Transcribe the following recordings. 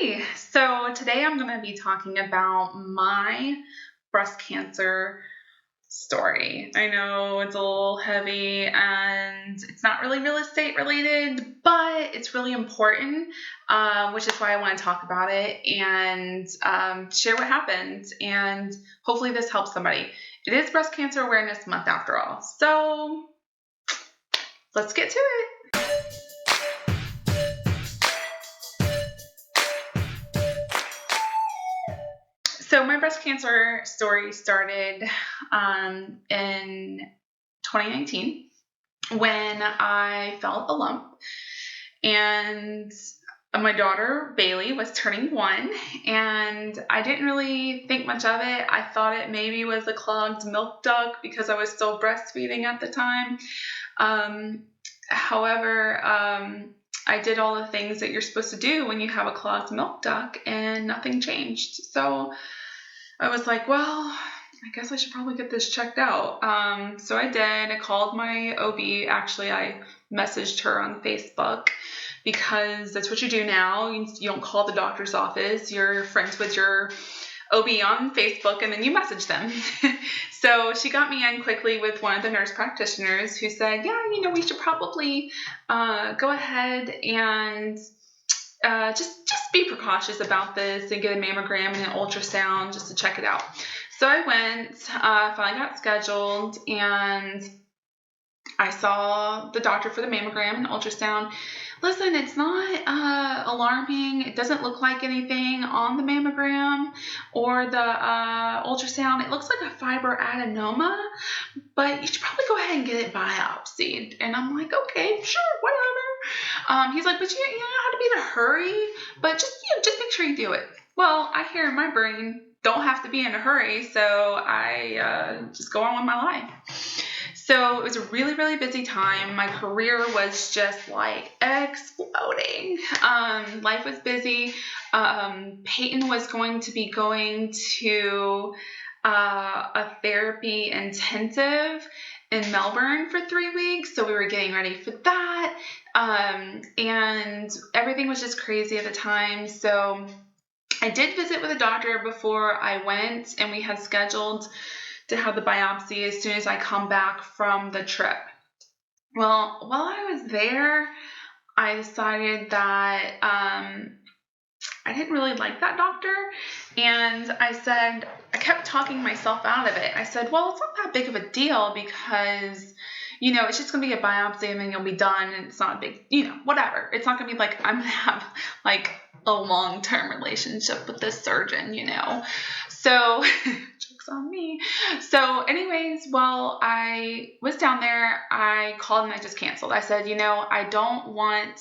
Hey, so today I'm going to be talking about my breast cancer story. I know it's a little heavy and it's not really real estate related, but it's really important, which is why I want to talk about it and share what happened. And hopefully this helps somebody. It is Breast Cancer Awareness Month after all. So let's get to it. So my breast cancer story started in 2019 when I felt a lump, and my daughter Bailey was turning 1, and I didn't really think much of it. I thought it maybe was a clogged milk duct because I was still breastfeeding at the time. However, I did all the things that you're supposed to do when you have a clogged milk duct, and nothing changed. So I was like, well, I guess I should probably get this checked out. So I did. I called my OB. Actually, I messaged her on Facebook because that's what you do now. You don't call the doctor's office. You're friends with your OB on Facebook, and then you message them. So she got me in quickly with one of the nurse practitioners who said, yeah, we should probably go ahead and just be precautious about this and get a mammogram and an ultrasound just to check it out. So I went, finally got scheduled, and I saw the doctor for the mammogram and ultrasound. Listen, it's not alarming. It doesn't look like anything on the mammogram or the ultrasound. It looks like a fibroadenoma, but you should probably go ahead and get it biopsied. And I'm like, okay, sure, whatever. He's like, but you don't have to be in a hurry, but just make sure you do it. Well, I hear in my brain, don't have to be in a hurry, so I just go on with my life. So it was a really, really busy time. My career was just like exploding. Life was busy. Peyton was going to be going to a therapy intensive in Melbourne for 3 weeks. So we were getting ready for that. And everything was just crazy at the time. So I did visit with a doctor before I went, and we had scheduled to have the biopsy as soon as I come back from the trip. Well, while I was there, I decided that I didn't really like that doctor, and I kept talking myself out of it. I said, well, it's not that big of a deal because, it's just going to be a biopsy and then you'll be done, and it's not a big, whatever. It's not going to be like I'm going to have like a long-term relationship with this surgeon, So joke's on me. So anyways, while I was down there, I called and I just canceled. I said, I don't want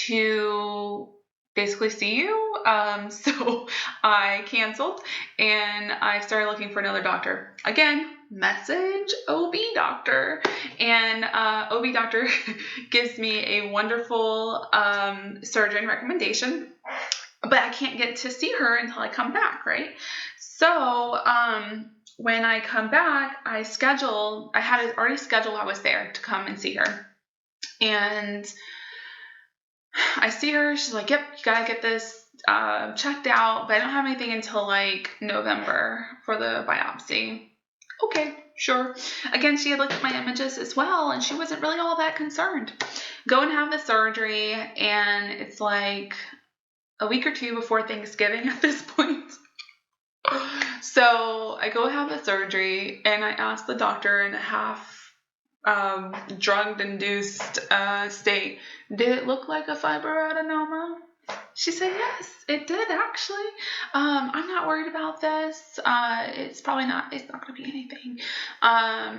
to basically see you. So I canceled and I started looking for another doctor. Again, message OB doctor, and OB doctor gives me a wonderful surgeon recommendation, but I can't get to see her until I come back, right? So when I come back, I had it already scheduled. I was there to come and see her, and I see her. She's like, yep, you gotta get this checked out, but I don't have anything until like November for the biopsy. Okay, sure. Again, she had looked at my images as well, and she wasn't really all that concerned. Go and have the surgery, and it's like a week or two before Thanksgiving at this point. So I go have the surgery, and I ask the doctor in a half drug-induced state, did it look like a fibroadenoma? She said, yes, it did actually. I'm not worried about this. It's not going to be anything.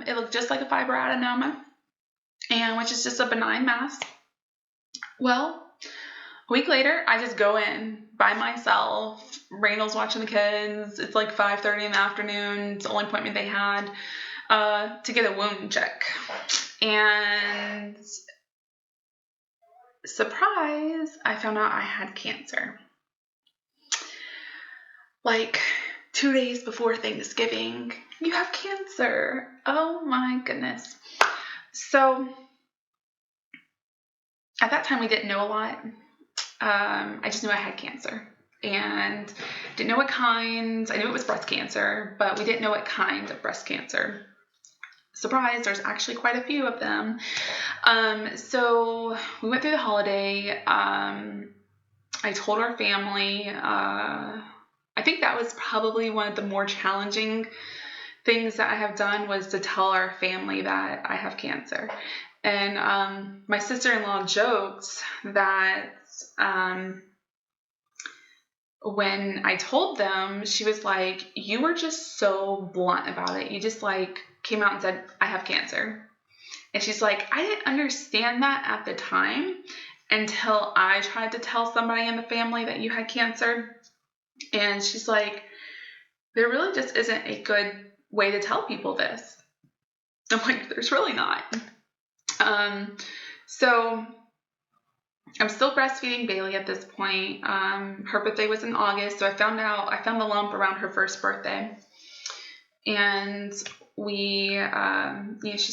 It looked just like a fibroadenoma, which is just a benign mass. Well, a week later, I just go in by myself. Randall's watching the kids. It's like 5:30 in the afternoon. It's the only appointment they had to get a wound check. And surprise, I found out I had cancer. Like 2 days before Thanksgiving, you have cancer. Oh my goodness. So at that time, we didn't know a lot. I just knew I had cancer. And didn't know what kind. I knew it was breast cancer, but we didn't know what kind of breast cancer. Surprise, there's actually quite a few of them. So we went through the holiday. I told our family. I think that was probably one of the more challenging things that I have done, was to tell our family that I have cancer. And my sister-in-law joked that when I told them, she was like, you were just so blunt about it. You just like came out and said, I have cancer. And she's like, I didn't understand that at the time until I tried to tell somebody in the family that you had cancer. And she's like, there really just isn't a good way to tell people this. I'm like, there's really not. So I'm still breastfeeding Bailey at this point. Her birthday was in August, so I found the lump around her first birthday. And she's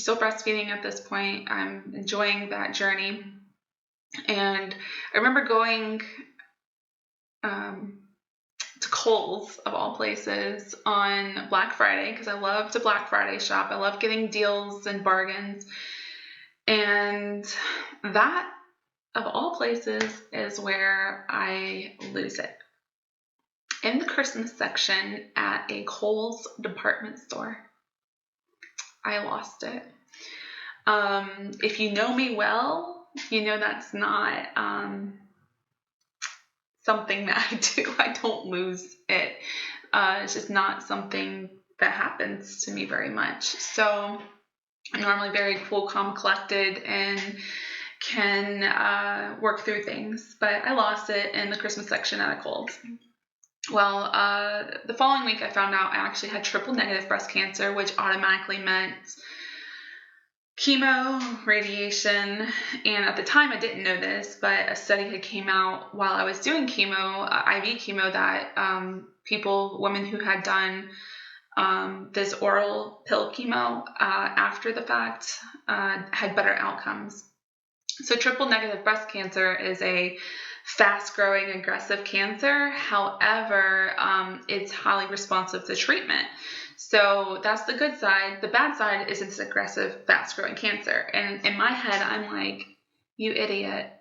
still breastfeeding at this point. I'm enjoying that journey. And I remember going to Kohl's, of all places, on Black Friday, because I love to Black Friday shop. I love getting deals and bargains. And that, of all places, is where I lose it. In the Christmas section at a Kohl's department store, I lost it. If you know me well, you know that's not something that I do. I don't lose it. It's just not something that happens to me very much. So I'm normally very cool, calm, collected, and can work through things. But I lost it in the Christmas section at a Kohl's. Well, the following week I found out I actually had triple negative breast cancer, which automatically meant chemo, radiation, and at the time I didn't know this, but a study had came out while I was doing chemo, IV chemo, that women who had done this oral pill chemo after the fact had better outcomes. So triple negative breast cancer is a fast-growing, aggressive cancer. However, it's highly responsive to treatment. So that's the good side. The bad side is it's aggressive, fast-growing cancer. And in my head, I'm like, you idiot.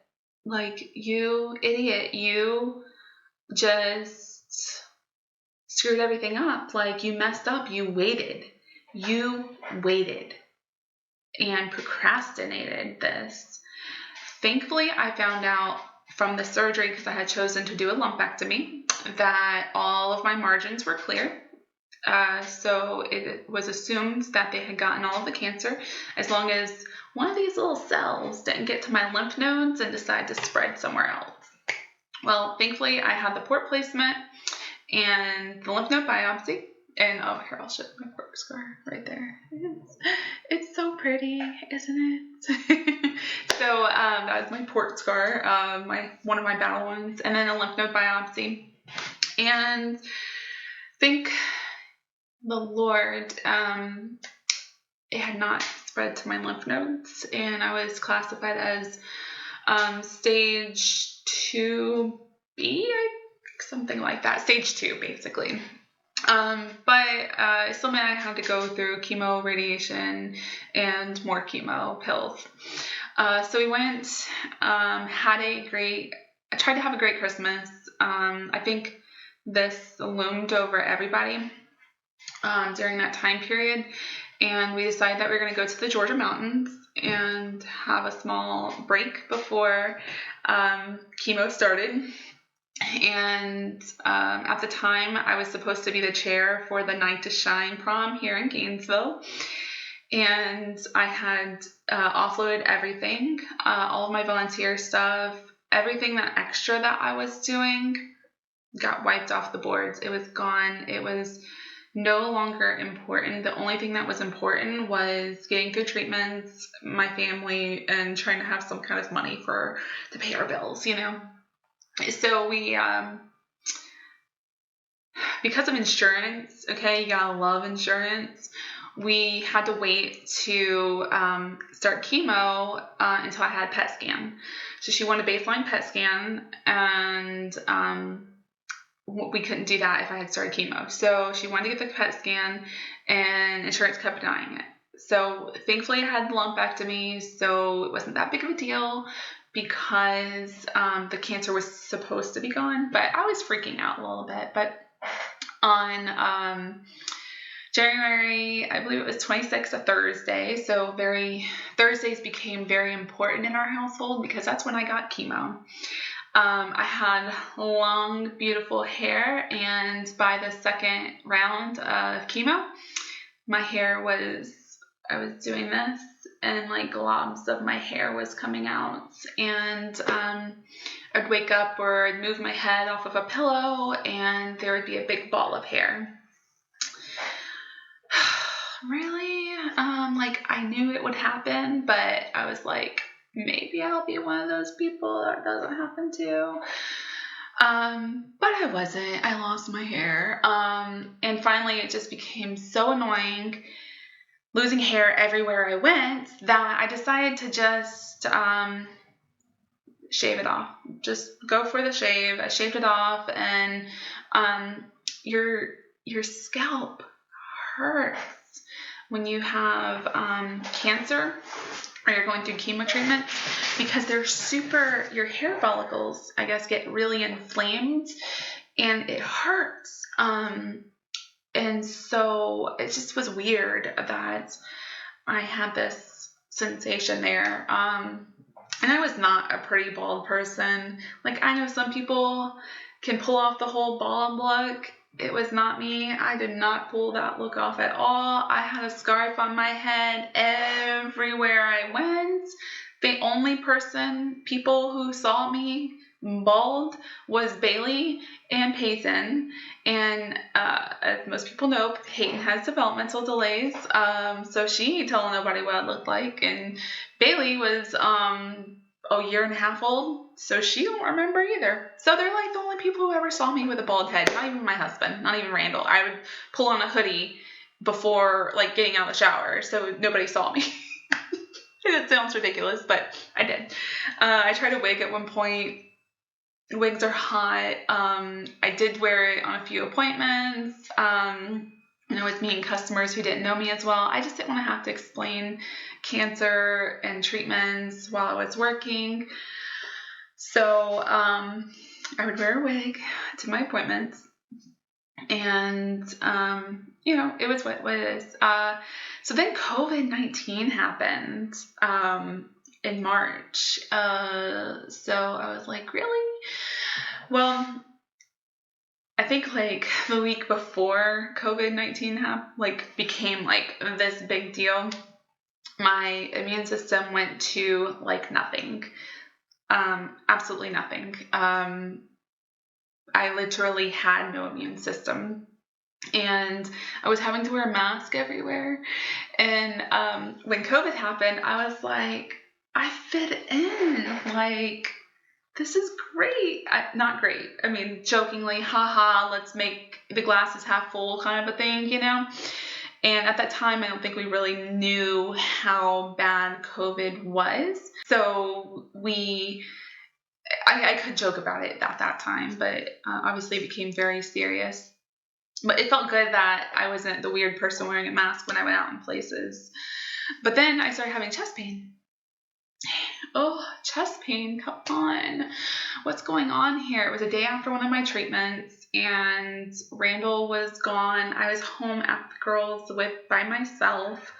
Like, you idiot. You just screwed everything up. Like, you messed up. You waited. You waited and procrastinated this. Thankfully, I found out from the surgery, because I had chosen to do a lumpectomy, that all of my margins were clear. So it was assumed that they had gotten all of the cancer, as long as one of these little cells didn't get to my lymph nodes and decide to spread somewhere else. Well, thankfully, I had the port placement and the lymph node biopsy. And here, I'll show my port scar right there. It's so pretty, isn't it? So that was my port scar, one of my battle wounds, and then a lymph node biopsy. And thank the Lord, it had not spread to my lymph nodes, and I was classified as stage 2B, something like that, stage 2, basically. But it still meant I had to go through chemo, radiation, and more chemo pills. So we went, I tried to have a great Christmas. I think this loomed over everybody during that time period. And we decided that we were going to go to the Georgia mountains and have a small break before chemo started. And at the time, I was supposed to be the chair for the Night to Shine prom here in Gainesville. And I had offloaded everything, all of my volunteer stuff, everything that extra that I was doing got wiped off the boards. It was gone. It was no longer important. The only thing that was important was getting through treatments, my family, and trying to have some kind of money to pay our bills, you know. So we, because of insurance, okay, you gotta love insurance, we had to wait to start chemo until I had PET scan. So she wanted a baseline PET scan, and we couldn't do that if I had started chemo. So she wanted to get the PET scan, and insurance kept denying it. So thankfully I had lumpectomy, so it wasn't that big of a deal because the cancer was supposed to be gone, but I was freaking out a little bit. But on January, I believe it was 26th, a Thursday, so Thursdays became very important in our household because that's when I got chemo. I had long, beautiful hair, and by the second round of chemo, my hair I was doing this, and like globs of my hair was coming out, and I'd wake up or I'd move my head off of a pillow, and there would be a big ball of hair. Really? Like I knew it would happen, but I was like, maybe I'll be one of those people that doesn't happen to. But I wasn't. I lost my hair. And finally it just became so annoying, losing hair everywhere I went, that I decided to just shave it off. Just go for the shave. I shaved it off, and your scalp hurts when you have cancer or you're going through chemo treatment, because your hair follicles, I guess, get really inflamed, and it hurts. And so it just was weird that I had this sensation there. And I was not a pretty bald person. Like, I know some people can pull off the whole bald look. It was not me. I did not pull that look off at all. I had a scarf on my head everywhere I went. The only people who saw me bald was Bailey and Peyton. And as most people know, Peyton has developmental delays. So she ain't telling nobody what I looked like. And Bailey was a year and a half old, so she don't remember either. So they're like the only people who ever saw me with a bald head. Not even my husband, not even Randall. I would pull on a hoodie before like getting out of the shower, so nobody saw me. It sounds ridiculous, but I did. I tried a wig at one point. Wigs are hot. I did wear it on a few appointments. And I was meeting customers who didn't know me as well. I just didn't want to have to explain cancer and treatments while I was working. So I would wear a wig to my appointments. And, it was what it is. So then COVID-19 happened in March. So I was like, really? Well, I think like the week before COVID-19 became like this big deal, my immune system went to like nothing. Absolutely nothing. I literally had no immune system, and I was having to wear a mask everywhere. And when COVID happened, I was like, I fit in. Like, this is great. Not great. I mean, jokingly, haha, let's make the glasses half full kind of a thing, And at that time, I don't think we really knew how bad COVID was. So I could joke about it at that time, but obviously it became very serious. But it felt good that I wasn't the weird person wearing a mask when I went out in places. But then I started having chest pain. Oh, chest pain, come on. What's going on here? It was a day after one of my treatments, and Randall was gone. I was home at the girls by myself.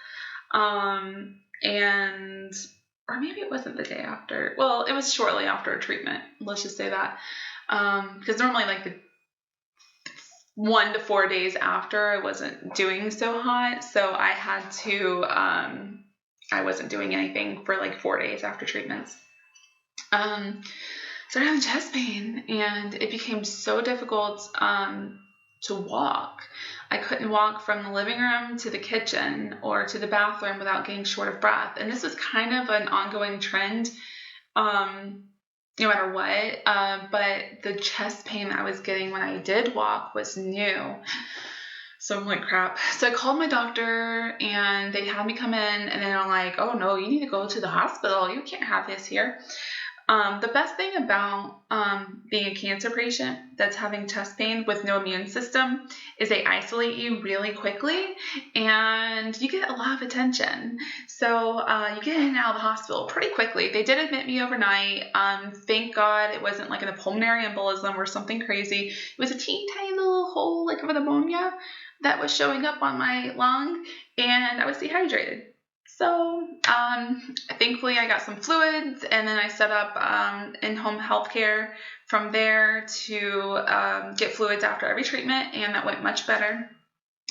Or maybe it wasn't the day after. Well, it was shortly after a treatment. Let's just say that. Because normally like the 1 to 4 days after, I wasn't doing so hot. So I had to, I wasn't doing anything for like 4 days after treatments. Started having chest pain, and it became so difficult to walk. I couldn't walk from the living room to the kitchen or to the bathroom without getting short of breath. And this was kind of an ongoing trend, no matter what. But the chest pain that I was getting when I did walk was new. So I'm like, crap. So I called my doctor and they had me come in, and then I'm like, oh no, you need to go to the hospital. You can't have this here. The best thing about being a cancer patient that's having chest pain with no immune system is they isolate you really quickly and you get a lot of attention. So you get in and out of the hospital pretty quickly. They did admit me overnight. Thank God it wasn't like a pulmonary embolism or something crazy. It was a teeny tiny little hole like of a pneumonia that was showing up on my lung, and I was dehydrated. So, thankfully I got some fluids, and then I set up in-home healthcare from there to get fluids after every treatment, and that went much better.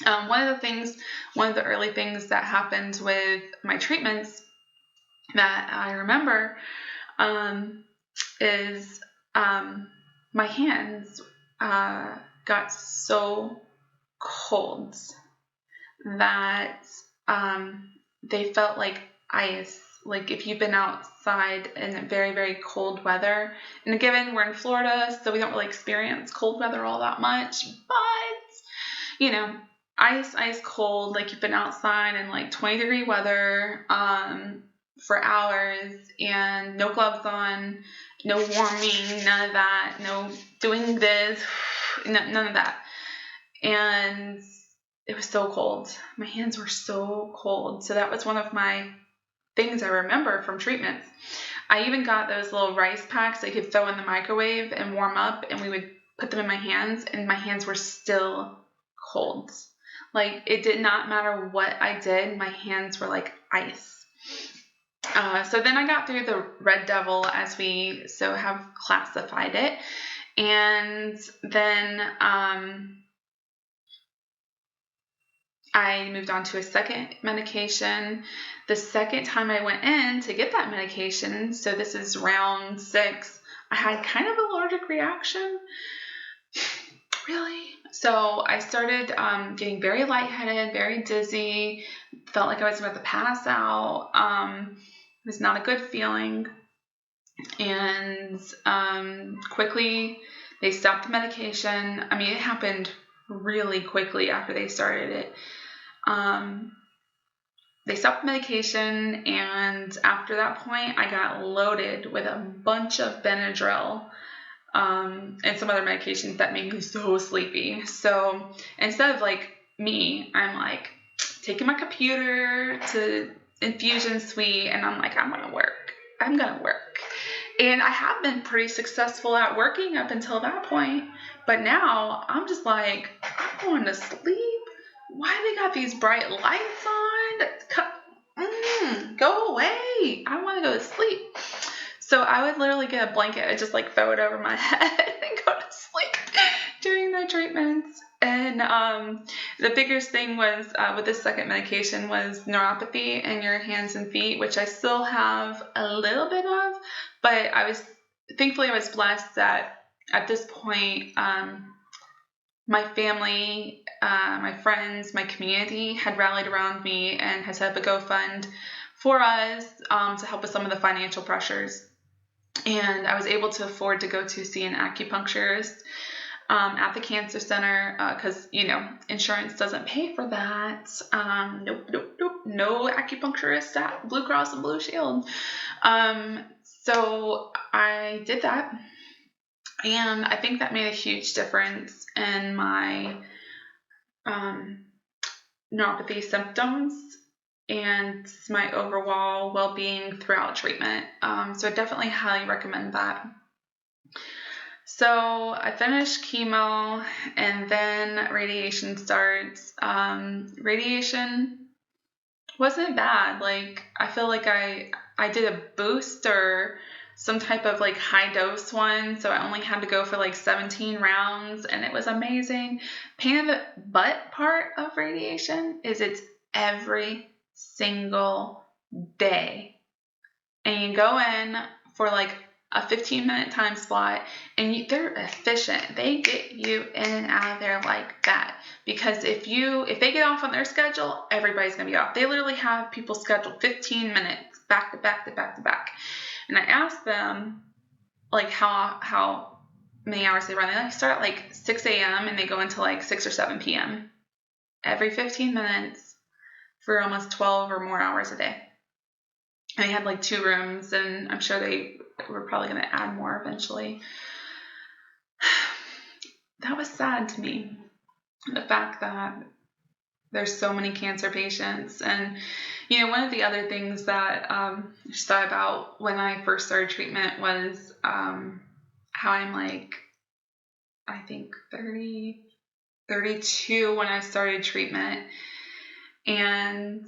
One of the early things that happened with my treatments that I remember is my hands got so cold that they felt like ice. Like if you've been outside in very, very cold weather. And given we're in Florida, so we don't really experience cold weather all that much. But, ice cold, like you've been outside in like 20-degree weather for hours and no gloves on, no warming, none of that, no doing this, none of that. And it was so cold. My hands were so cold. So that was one of my things I remember from treatments. I even got those little rice packs I could throw in the microwave and warm up, and we would put them in my hands, and my hands were still cold. Like, it did not matter what I did, my hands were like ice. So then I got through the Red Devil, as we so have classified it, and then I moved on to a second medication. The second time I went in to get that medication, so this is round 6, I had kind of an allergic reaction. Really? So I started getting very lightheaded, very dizzy, felt like I was about to pass out. It was not a good feeling. And quickly they stopped the medication. I mean, it happened really quickly after they started it. They stopped the medication, and after that point, I got loaded with a bunch of Benadryl and some other medications that made me so sleepy. So instead of like me, I'm like taking my computer to infusion suite, and I'm like, I'm gonna work. And I have been pretty successful at working up until that point, but now I'm just like, I'm going to sleep. Why they got these bright lights on? Go away. I want to go to sleep. So I would literally get a blanket and just like throw it over my head and go to sleep during the treatments. And the biggest thing was with this second medication was neuropathy in your hands and feet, which I still have a little bit of, but thankfully I was blessed that at this point, my family, my friends, my community had rallied around me and had set up a GoFund for us to help with some of the financial pressures. And I was able to afford to go to see an acupuncturist at the cancer center because, insurance doesn't pay for that. Nope. No acupuncturist at Blue Cross and Blue Shield. So I did that. And I think that made a huge difference in my neuropathy symptoms and my overall well-being throughout treatment. So I definitely highly recommend that. So I finished chemo, and then radiation starts. Radiation wasn't bad. Like, I feel like I did a boost or some type of like high dose one, so I only had to go for like 17 rounds, and it was amazing. Pain in the butt part of radiation is it's every single day, and you go in for like a 15-minute time slot, and they're efficient. They get you in and out of there like that, because if they get off on their schedule, everybody's gonna be off. They literally have people scheduled 15 minutes back to back to back to back. And I asked them like how many hours they run. They start at like 6 a.m. and they go until like 6 or 7 p.m. every 15 minutes for almost 12 or more hours a day. And they had like 2 rooms, and I'm sure they were probably going to add more eventually. That was sad to me. The fact that there's so many cancer patients. And, one of the other things that I just thought about when I first started treatment was how I'm like, I think 32 when I started treatment. And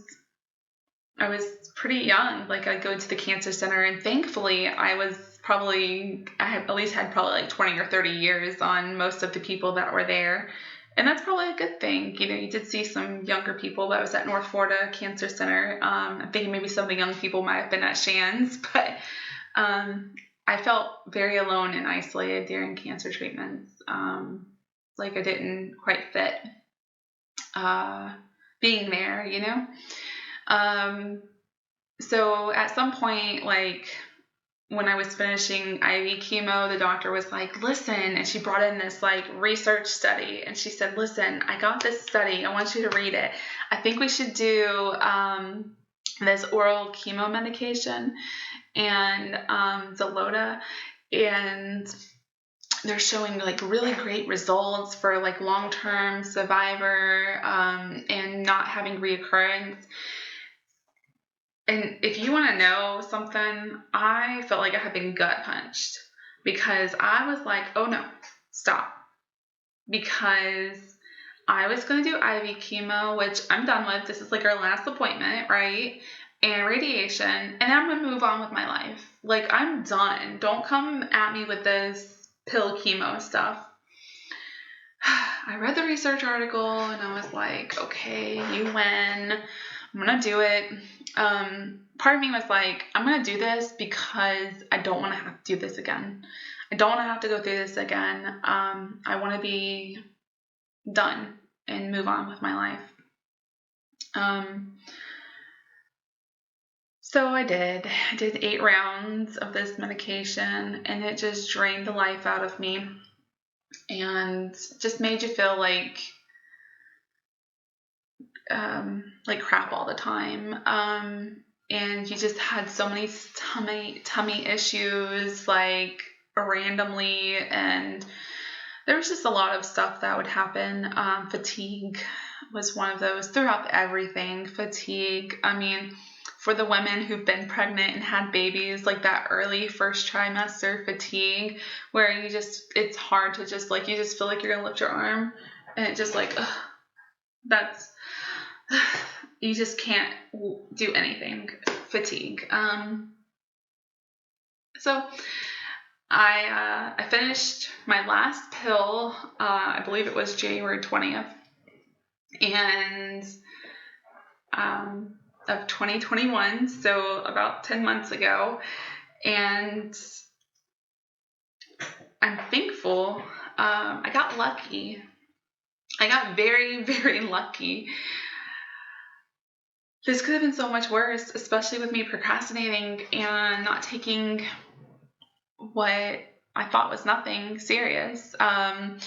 I was pretty young. Like, I'd go to the cancer center, and thankfully I had at least had probably like 20 or 30 years on most of the people that were there. And that's probably a good thing. You did see some younger people. That was at North Florida Cancer Center. I'm thinking maybe some of the young people might have been at Shands, but I felt very alone and isolated during cancer treatments. Like I didn't quite fit being there, So at some point, like when I was finishing IV chemo, the doctor was like, listen, and she brought in this like research study, and she said, listen, I got this study. I want you to read it. I think we should do this oral chemo medication and Xeloda, and they're showing like really great results for like long-term survivor and not having reoccurrence. And if you want to know something, I felt like I had been gut punched because I was like, oh no, stop. Because I was going to do IV chemo, which I'm done with. This is like our last appointment, right? And radiation. And I'm going to move on with my life. Like, I'm done. Don't come at me with this pill chemo stuff. I read the research article and I was like, okay, you win. I'm going to do it. Part of me was like, I'm going to do this because I don't want to have to do this again. I don't want to have to go through this again. I want to be done and move on with my life. So I did 8 rounds of this medication, and it just drained the life out of me and just made you feel like crap all the time. And you just had so many tummy issues, like randomly, and there was just a lot of stuff that would happen. Fatigue was one of those throughout everything. Fatigue. I mean, for the women who've been pregnant and had babies, like that early first trimester fatigue, where it's hard to just like, you just feel like you're gonna lift your arm, and it just like, you just can't do anything. Fatigue. So I finished my last pill, I believe it was January 20th, and of 2021, so about 10 months ago, and I'm thankful. I got lucky. I got very, very lucky. This could have been so much worse, especially with me procrastinating and not taking what I thought was nothing serious. And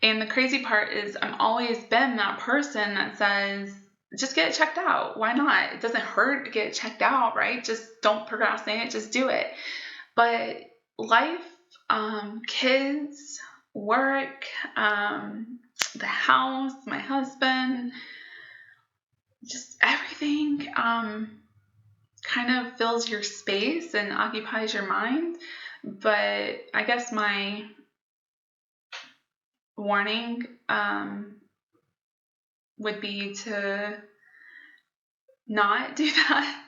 the crazy part is I've always been that person that says, just get it checked out. Why not? It doesn't hurt to get it checked out, right? Just don't procrastinate. Just do it. But life, kids, work, the house, my husband, just everything kind of fills your space and occupies your mind. But I guess my warning would be to not do that.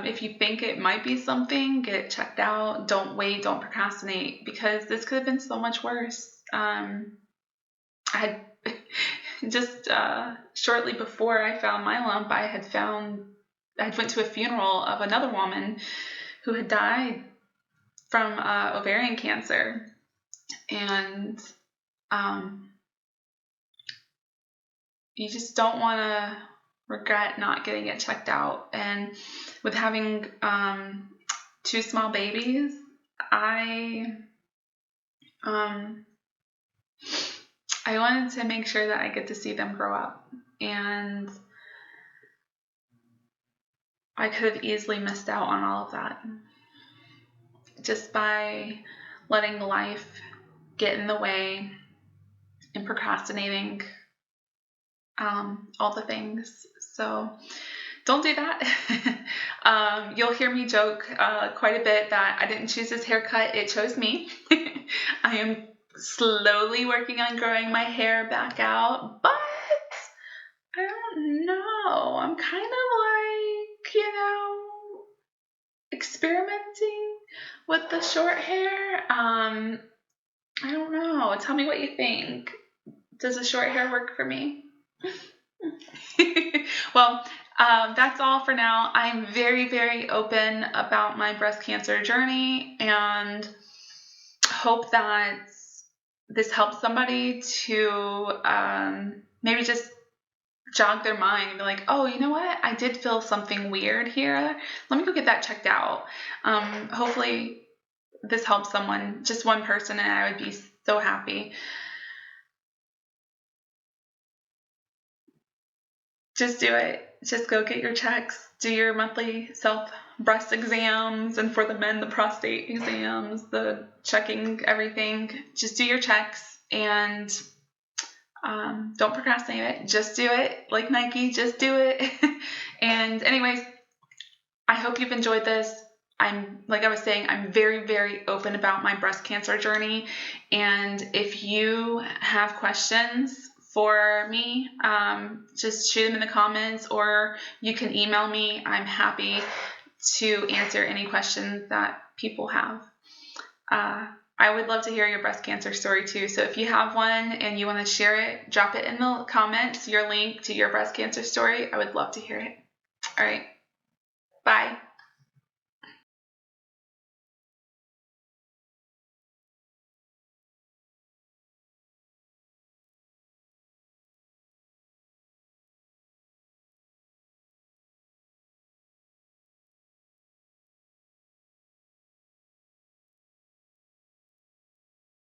If you think it might be something, get it checked out. Don't wait, don't procrastinate, because this could have been so much worse. I had just shortly before I found my lump, I went to a funeral of another woman who had died from ovarian cancer, and you just don't want to regret not getting it checked out. And with having 2 small babies, I I wanted to make sure that I get to see them grow up. And I could have easily missed out on all of that just by letting life get in the way and procrastinating all the things. So don't do that. You'll hear me joke quite a bit that I didn't choose this haircut, it chose me. I am slowly working on growing my hair back out, but I don't know. I'm kind of like, experimenting with the short hair. I don't know. Tell me what you think. Does the short hair work for me? Well, that's all for now. I'm very, very open about my breast cancer journey and hope that this helps somebody to maybe just jog their mind and be like, oh, you know what? I did feel something weird here. Let me go get that checked out. Hopefully this helps someone, just one person, and I would be so happy. Just do it. Just go get your checks. Do your monthly self breast exams, and for the men, the prostate exams, the checking everything. Just do your checks and don't procrastinate it. Just do it. Like Nike, just do it. And anyways, I hope you've enjoyed this. Like I was saying, I'm very, very open about my breast cancer journey. And if you have questions for me, just shoot them in the comments, or you can email me. I'm happy to answer any questions that people have. I would love to hear your breast cancer story too. So if you have one and you want to share it, drop it in the comments, your link to your breast cancer story. I would love to hear it. All right. Bye.